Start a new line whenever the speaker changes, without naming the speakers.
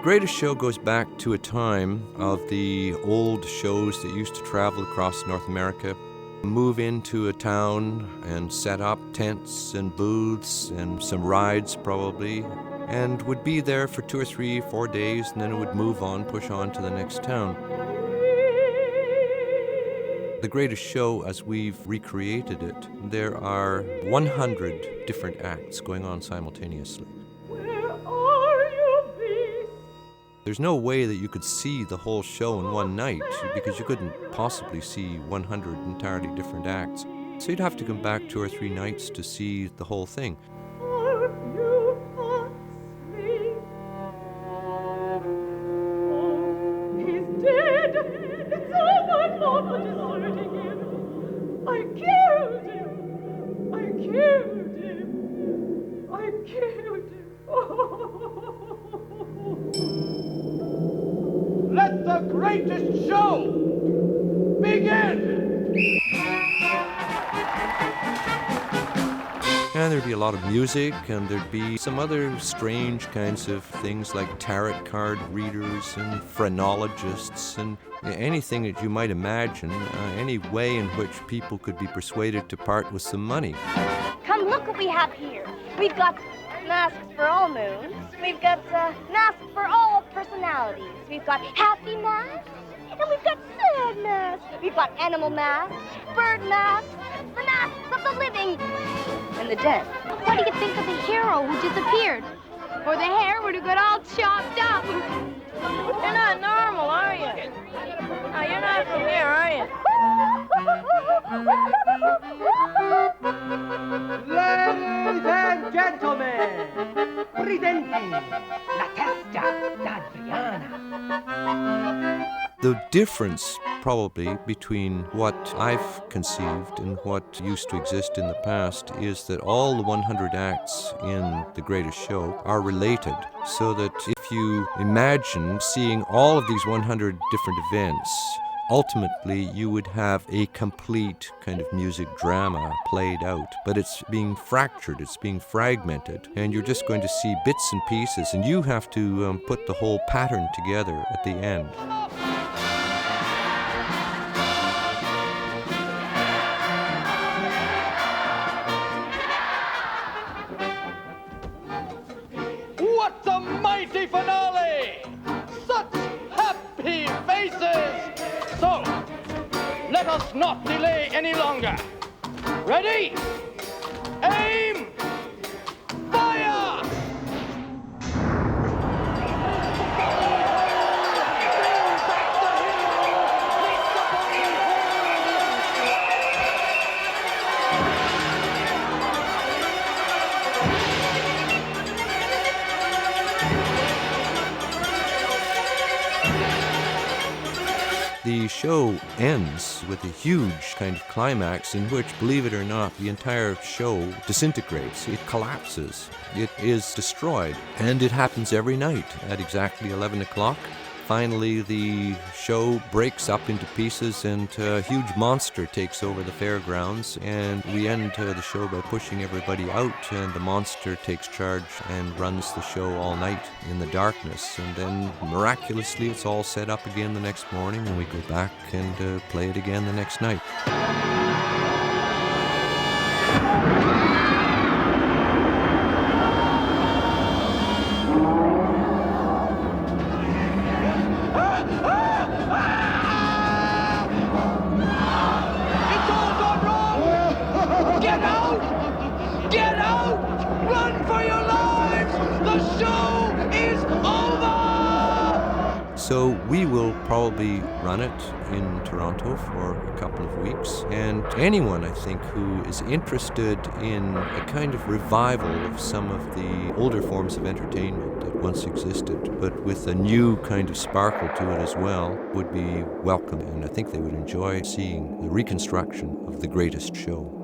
Greatest Show goes back to a time of the old shows that used to travel across North America, move into a town and set up tents and booths and some rides probably, and would be there for 2 or 3, 4 days, and then it would move on, push on to the next town. The Greatest Show, as we've recreated it, there are 100 different acts going on simultaneously. There's no way that you could see the whole show in one night because you couldn't possibly see 100 entirely different acts. So you'd have to come back 2 or 3 nights to see the whole thing.
Let the greatest show begin!
And there'd be a lot of music, and there'd be some other strange kinds of things like tarot card readers and phrenologists and anything that you might imagine, any way in which people could be persuaded to part with some money.
Come look what we have here. We've got masks for all moons. We've got masks for all personalities. We've got happy masks, and we've got sad masks. We've got animal masks, bird masks, the masks of the living and the dead.
What do you think of the hero who disappeared? Or the hair would have got all chopped up?
You're not normal, are you? No, you're not from here, are you?
Ladies and gentlemen, presenting La Testa d'Adriana.
The difference probably between what I've conceived and what used to exist in the past is that all the 100 acts in The Greatest Show are related, so that if you imagine seeing all of these 100 different events, ultimately you would have a complete kind of music drama played out, but it's being fractured, it's being fragmented, and you're just going to see bits and pieces, and you have to put the whole pattern together at the end.
What a mighty finale! Such happy faces! So, let us not delay any longer. Ready? Aim! Fire!
The show ends with a huge kind of climax in which, believe it or not, the entire show disintegrates. It collapses. It is destroyed. And it happens every night at exactly 11 o'clock. Finally, the show breaks up into pieces and a huge monster takes over the fairgrounds, and we end the show by pushing everybody out, and the monster takes charge and runs the show all night in the darkness, and then miraculously it's all set up again the next morning, and we go back and play it again the next night.
Get out! Run for your lives! The show is over!
So we will probably run it in Toronto for a couple of weeks, and anyone, I think, who is interested in a kind of revival of some of the older forms of entertainment that once existed, but with a new kind of sparkle to it as well, would be welcome, and I think they would enjoy seeing the reconstruction of The Greatest Show.